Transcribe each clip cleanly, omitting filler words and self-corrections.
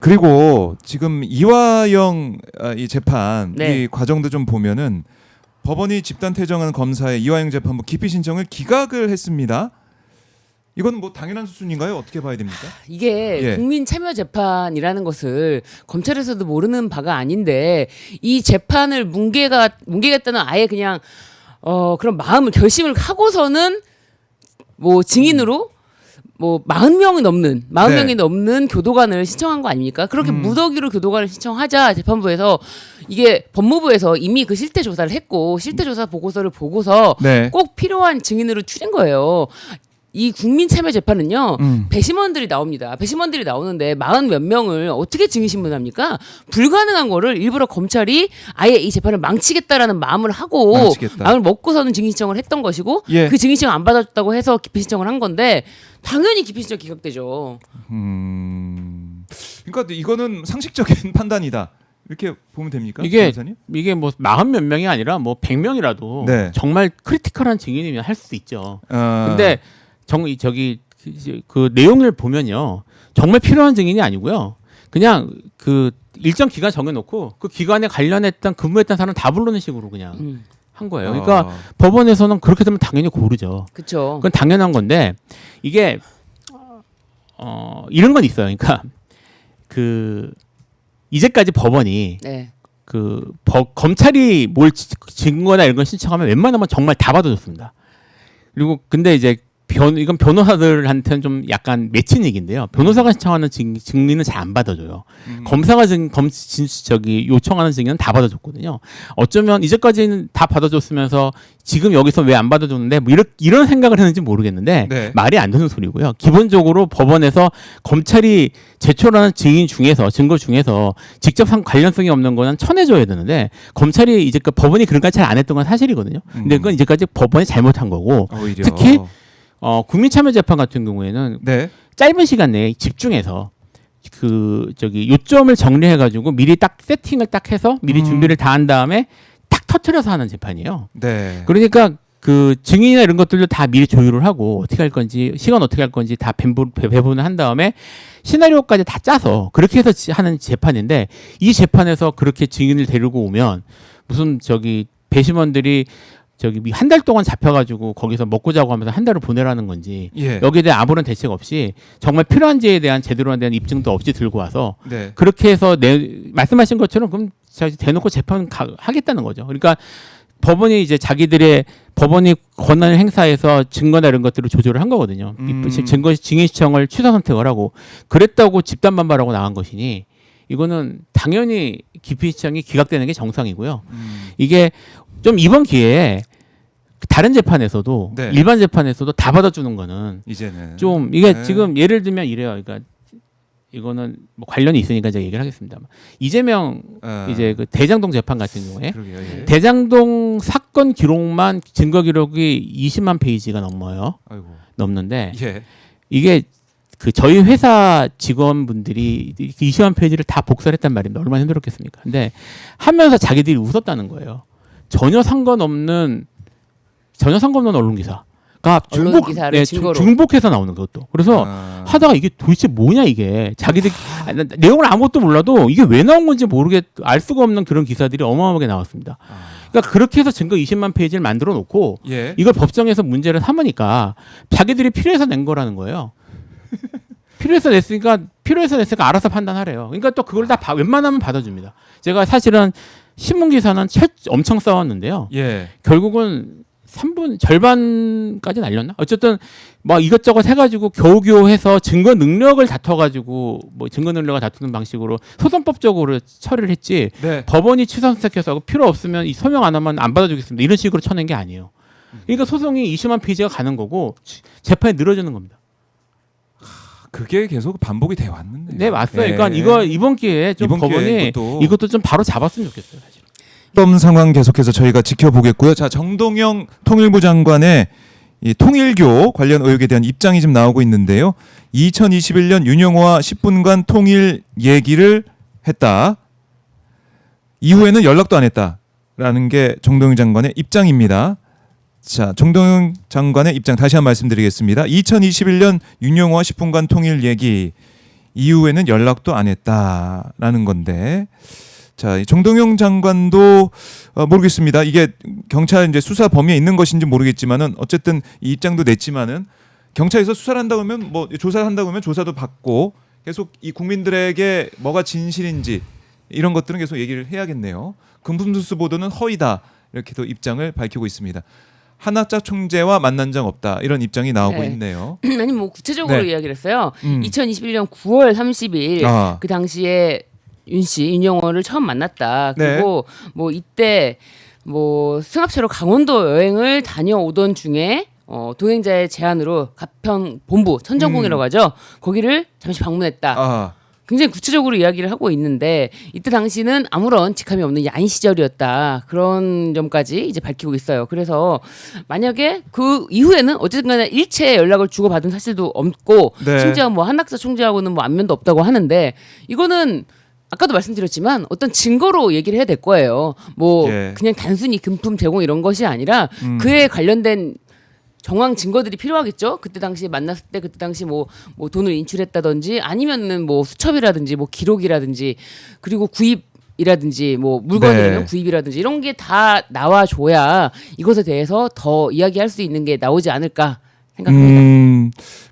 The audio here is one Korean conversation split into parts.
그리고 지금 이화영 이 재판 네. 이 과정도 좀 보면은 법원이 집단 퇴정한 검사의 이화영 재판부 기피 신청을 기각을 했습니다. 이건 뭐 당연한 수준인가요? 어떻게 봐야 됩니까? 이게 예. 국민 참여 재판이라는 것을 검찰에서도 모르는 바가 아닌데 이 재판을 뭉개겠다는 아예 그냥 그런 마음을 결심을 하고서는 뭐 증인으로 뭐 40명이 넘는 교도관을 신청한 거 아닙니까? 그렇게 무더기로 교도관을 신청하자 재판부에서 이게 법무부에서 이미 그 실태 조사를 했고 실태 조사 보고서를 보고서 네. 꼭 필요한 증인으로 추린 거예요. 이 국민 참여 재판은요 배심원들이 나옵니다. 배심원들이 나오는데 40몇 명을 어떻게 증인 신문합니까? 불가능한 거를 일부러 검찰이 아예 이 재판을 망치겠다라는 마음을 하고 마음을 먹고서는 증인 신청을 했던 것이고 예. 그 증인 신청 안 받았다고 해서 기피 신청을 한 건데 당연히 기피 신청 기각되죠. 그러니까 이거는 상식적인 판단이다. 이렇게 보면 됩니까? 이게 변호사님? 뭐 40몇 명이 아니라 뭐 100명이라도 네. 정말 크리티컬한 증인이면 할 수도 있죠. 근데 근데 그 내용을 보면요. 정말 필요한 증인이 아니고요. 그냥 그 일정 기간 정해놓고 그 기간에 관련했던 근무했던 사람 다 부르는 식으로 그냥 한 거예요. 그러니까 법원에서는 그렇게 되면 당연히 고르죠. 그렇죠. 그건 당연한 건데 이게 이런 건 있어요. 그러니까 그 이제까지 법원이 네. 검찰이 뭘 증거나 이런 걸 신청하면 웬만하면 정말 다 받아줬습니다. 그리고 근데 이제 이건 변호사들한테는 좀 약간 맺힌 얘기인데요. 변호사가 신청하는 증인은 잘 안 받아줘요. 검사가 요청하는 증인은 다 받아줬거든요. 어쩌면 이제까지는 다 받아줬으면서 지금 여기서 왜 안 받아줬는데 뭐 이런 생각을 했는지 모르겠는데 네. 말이 안 되는 소리고요. 기본적으로 법원에서 검찰이 제출하는 증거 중에서 직접 관련성이 없는 거는 쳐내줘야 되는데 검찰이 이제까지 법원이 그런까지 잘 안 했던 건 사실이거든요. 근데 그건 이제까지 법원이 잘못한 거고 오히려. 특히 국민참여재판 같은 경우에는 네. 짧은 시간 내에 집중해서 요점을 정리해가지고 미리 딱 세팅을 딱 해서 미리 준비를 다 한 다음에 딱 터트려서 하는 재판이에요. 네. 그러니까 그 증인이나 이런 것들도 다 미리 조율을 하고 어떻게 할 건지 시간 어떻게 할 건지 다 배분을 한 다음에 시나리오까지 다 짜서 그렇게 해서 하는 재판인데 이 재판에서 그렇게 증인을 데리고 오면 무슨 배심원들이 한 달 동안 잡혀가지고 거기서 먹고 자고 하면서 한 달을 보내라는 건지 예. 여기에 대한 아무런 대책 없이 정말 필요한지에 대한 제대로 대한 입증도 없이 들고 와서 네. 그렇게 해서 말씀하신 것처럼 그럼 대놓고 재판 하겠다는 거죠. 그러니까 법원이 이제 법원이 권한을 행사해서 증거나 이런 것들을 조절을 한 거거든요. 증인 시청을 취사 선택을 하고 그랬다고 집단 반발하고 나간 것이니 이거는 당연히 기피 신청이 기각되는 게 정상이고요. 이게 좀 이번 기회에 다른 재판에서도 네. 일반 재판에서도 다 받아주는 거는 이제는 좀 이게 네. 지금 예를 들면 이래요. 그러니까 이거는 뭐 관련이 있으니까 제가 얘기를 하겠습니다. 이재명 이제 그 대장동 재판 같은 경우에 그러게요, 예. 대장동 사건 기록만 증거 기록이 20만 페이지가 넘는데 예. 이게 저희 회사 직원분들이 20만 페이지를 다 복사를 했단 말입니다. 얼마나 힘들었겠습니까? 근데 하면서 자기들이 웃었다는 거예요. 전혀 상관없는 언론 기사가 중복해서 나오는 것도. 그래서 하다가 이게 도대체 뭐냐 이게 자기들 내용을 아무것도 몰라도 이게 왜 나온 건지 알 수가 없는 그런 기사들이 어마어마하게 나왔습니다. 그러니까 그렇게 해서 증거 20만 페이지를 만들어 놓고 예. 이걸 법정에서 문제를 삼으니까 자기들이 필요해서 낸 거라는 거예요. 필요해서 냈으니까 알아서 판단하래요. 그러니까 또 그걸 다 웬만하면 받아줍니다. 제가 사실은 신문 기사는 엄청 싸웠는데요. 예. 결국은 3분 절반까지 날렸나? 어쨌든 막 이것저것 해가지고 겨우겨우 해서 증거 능력을 다퉈가지고 증거 능력을 다투는 방식으로 소송법적으로 처리를 했지. 네. 법원이 취사 선택해서 필요 없으면 이 서명 안 하면 안 받아주겠습니다. 이런 식으로 쳐낸 게 아니에요. 그러니까 소송이 20만 페이지가 가는 거고 재판이 늘어지는 겁니다. 그게 계속 반복이 돼 왔는데. 네, 맞어요. 예. 그러니까 이번 기회에 좀 법원이 이것도 좀 바로 잡았으면 좋겠어요, 사실. 어떤 상황 계속해서 저희가 지켜보겠고요. 자, 정동영 통일부 장관의 이 통일교 관련 의혹에 대한 입장이 지금 나오고 있는데요. 2021년 윤영호와 10분간 통일 얘기를 했다. 이후에는 연락도 안 했다라는 게 정동영 장관의 입장입니다. 자, 정동영 장관의 입장 다시 한번 말씀드리겠습니다. 2021년 윤영호와 10분간 통일 얘기, 이후에는 연락도 안 했다라는 건데, 자, 이 정동영 장관도 모르겠습니다. 이게 경찰 이제 수사 범위에 있는 것인지 모르겠지만은 어쨌든 이 입장도 냈지만은 경찰에서 수사를 한다고 하면 뭐 조사를 한다고 하면 조사도 받고 계속 이 국민들에게 뭐가 진실인지 이런 것들은 계속 얘기를 해야겠네요. 금품수수 보도는 허위다 이렇게도 입장을 밝히고 있습니다. 한학자 총재와 만난 적 없다 이런 입장이 나오고 네. 있네요. 아니 뭐 구체적으로 네. 이야기를 했어요. 음. 2021년 9월 30일 아. 그 당시에 윤영호를 처음 만났다. 네. 그리고 뭐 이때 뭐 승합차로 강원도 여행을 다녀오던 중에 동행자의 제안으로 가평 본부 천정궁이라고 하죠. 거기를 잠시 방문했다. 아, 굉장히 구체적으로 이야기를 하고 있는데 이때 당시는 아무런 직함이 없는 야인 시절이었다. 그런 점까지 이제 밝히고 있어요. 그래서 만약에 그 이후에는 어쨌든 간에 일체 연락을 주고받은 사실도 없고 네. 심지어 뭐 한학사 총재하고는 뭐 안면도 없다고 하는데 이거는 아까도 말씀드렸지만 어떤 증거로 얘기를 해야 될 거예요. 뭐 예. 그냥 단순히 금품 제공 이런 것이 아니라 그에 관련된 정황 증거들이 필요하겠죠. 그때 당시 만났을 때 그때 당시 뭐 돈을 인출했다든지 아니면은 뭐 수첩이라든지 뭐 기록이라든지 그리고 구입이라든지 뭐 물건이라면 네. 구입이라든지 이런 게 다 나와줘야 이것에 대해서 더 이야기할 수 있는 게 나오지 않을까 생각합니다.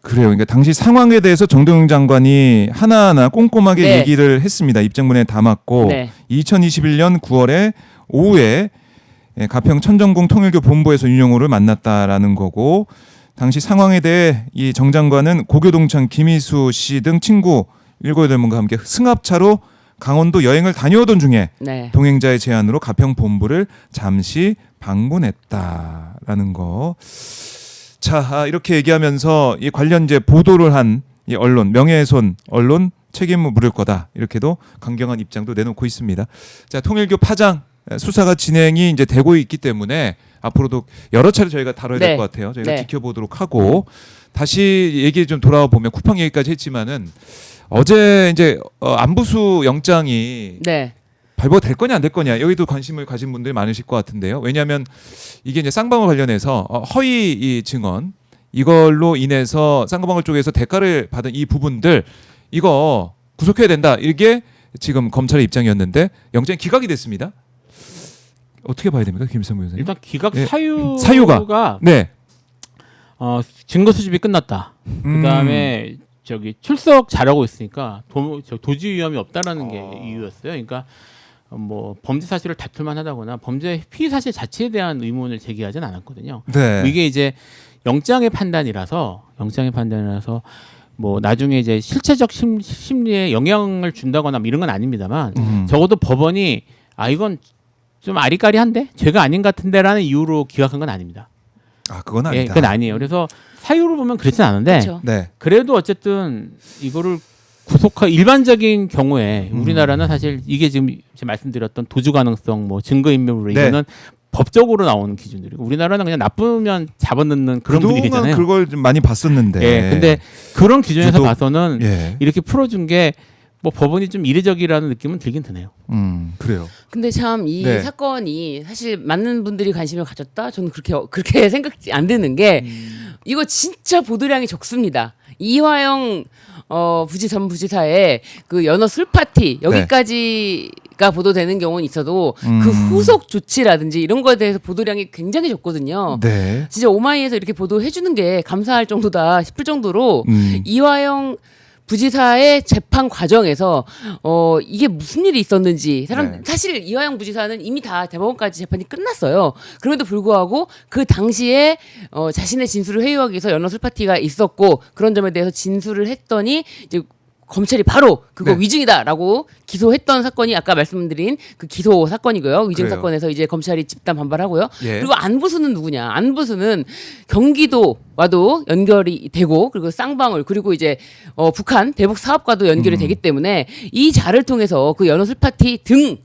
그래요. 그러니까 당시 상황에 대해서 정동영 장관이 하나하나 꼼꼼하게 네. 얘기를 했습니다. 입장문에 담았고 네. 2021년 9월에 오후에 가평 천정궁 통일교 본부에서 윤영호를 만났다라는 거고 당시 상황에 대해 이 정 장관은 고교동창 김희수 씨 등 친구 7~8명과 함께 승합차로 강원도 여행을 다녀오던 중에 네. 동행자의 제안으로 가평 본부를 잠시 방문했다라는 거. 자, 이렇게 얘기하면서 이 관련 이제 보도를 한 이 언론, 명예훼손 언론 책임을 물을 거다. 이렇게도 강경한 입장도 내놓고 있습니다. 자, 통일교 파장 수사가 진행이 이제 되고 있기 때문에 앞으로도 여러 차례 저희가 다뤄야 될 네. 것 같아요. 저희가 네. 지켜보도록 하고 다시 얘기 좀 돌아와 보면 쿠팡 얘기까지 했지만은 어제 이제 안부수 영장이 네. 발부가 될 거냐 안 될 거냐 여기도 관심을 가진 분들이 많으실 것 같은데요. 왜냐하면 이게 이제 쌍방울 관련해서 허위 이 증언 이걸로 인해서 쌍방울 쪽에서 대가를 받은 이 부분들 이거 구속해야 된다. 이게 지금 검찰의 입장이었는데 영장이 기각이 됐습니다. 어떻게 봐야 됩니까, 김일성 변호사님? 일단 기각 예. 사유가 네. 증거 수집이 끝났다. 그다음에 저기 출석 잘하고 있으니까 도주 위험이 없다라는 게 이유였어요. 그러니까 뭐 범죄 사실을 다툴만 하다거나 범죄 피의 사실 자체에 대한 의문을 제기하진 않았거든요. 네. 이게 이제 영장의 판단이라서 뭐 나중에 이제 실체적 심리에 영향을 준다거나 뭐 이런 건 아닙니다만 적어도 법원이 이건 좀 아리까리한데 죄가 아닌 것 같은데라는 이유로 기각한 건 아닙니다. 그건 아니다. 예, 그건 아니에요. 그래서 사유로 보면 그렇진 않은데 그렇죠. 네. 그래도 어쨌든 이거를 일반적인 경우에 우리나라는 사실 이게 지금 제가 말씀드렸던 도주 가능성, 뭐 증거인멸 네. 이거는 법적으로 나오는 기준들이고 우리나라는 그냥 나쁘면 잡아넣는 그런 그동안 분위기잖아요. 그걸 좀 많이 봤었는데. 예, 근데 그런 기준에서 유독- 봐서는 예. 이렇게 풀어준 게 뭐 법원이 좀 이례적이라는 느낌은 들긴 드네요. 그래요. 근데 참 이 네. 사건이 사실 많은 분들이 관심을 가졌다. 저는 그렇게 생각이 안 드는 게 이거 진짜 보도량이 적습니다. 이화영 전 부지사의 그 연어 술 파티 여기까지가 보도되는 경우는 있어도 그 후속 조치라든지 이런 거에 대해서 보도량이 굉장히 적거든요. 네. 진짜 오마이에서 이렇게 보도해 주는 게 감사할 정도다 싶을 정도로 이화영 부지사의 재판 과정에서 이게 무슨 일이 있었는지 네. 사실 이화영 부지사는 이미 다 대법원까지 재판이 끝났어요. 그럼에도 불구하고 그 당시에 자신의 진술을 회유하기 위해서 연어 술 파티가 있었고 그런 점에 대해서 진술을 했더니 이제 검찰이 바로 그거 네. 위증이다라고 기소했던 사건이 아까 말씀드린 그 기소 사건이고요. 위증 그래요. 사건에서 이제 검찰이 집단 반발하고요. 예. 그리고 안부수는 누구냐? 안부수는 경기도와도 연결이 되고 그리고 쌍방울 그리고 이제 북한 대북 사업과도 연결이 되기 때문에 이 자를 통해서 그 연어 술 파티 등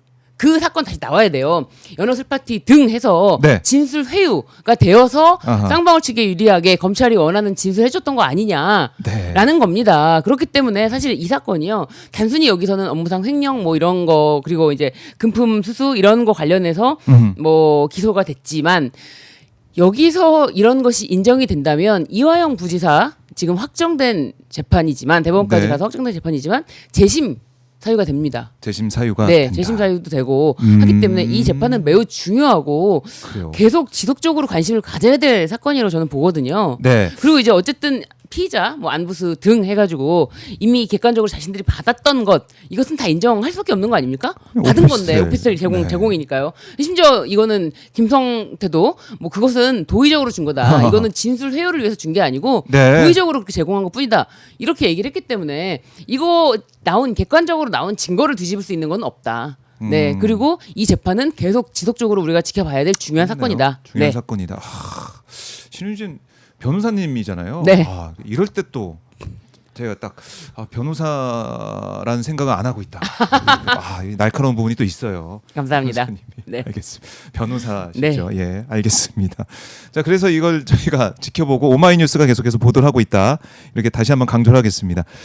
그 사건 다시 나와야 돼요. 연어 술 파티 등 해서 네. 진술 회유가 되어서 아하. 쌍방울 측에 유리하게 검찰이 원하는 진술 해줬던 거 아니냐라는 네. 겁니다. 그렇기 때문에 사실 이 사건이요. 단순히 여기서는 업무상 횡령 뭐 이런 거 그리고 이제 금품 수수 이런 거 관련해서 뭐 기소가 됐지만 여기서 이런 것이 인정이 된다면 이화영 부지사 지금 확정된 재판이지만 대법원까지 네. 가서 확정된 재판이지만 재심 사유가 됩니다. 재심 사유가 네, 된다. 재심 사유도 되고 하기 때문에 이 재판은 매우 중요하고 그래요. 계속 지속적으로 관심을 가져야 될 사건이라고 저는 보거든요. 네. 그리고 이제 어쨌든 피의자, 뭐 안부수 등 해가지고 이미 객관적으로 자신들이 받았던 것 이것은 다 인정할 수밖에 없는 거 아닙니까? 받은 건데 오피스텔. 오피스텔 네. 제공이니까요. 심지어 이거는 김성태도 뭐 그것은 도의적으로 준 거다. 이거는 진술 회유를 위해서 준 게 아니고 네. 도의적으로 그렇게 제공한 것뿐이다. 이렇게 얘기를 했기 때문에 이거 객관적으로 나온 증거를 뒤집을 수 있는 건 없다. 네, 그리고 이 재판은 계속 지속적으로 우리가 지켜봐야 될 중요한 사건이다. 중요한 네. 사건이다. 신윤진 변호사님이잖아요. 네. 이럴 때 또 제가 딱 변호사라는 생각을 안 하고 있다. 이 날카로운 부분이 또 있어요. 감사합니다. 변호사님이. 네. 알겠습니다. 변호사시죠. 네. 예, 알겠습니다. 자, 그래서 이걸 저희가 지켜보고 오마이뉴스가 계속해서 보도를 하고 있다. 이렇게 다시 한번 강조를 하겠습니다.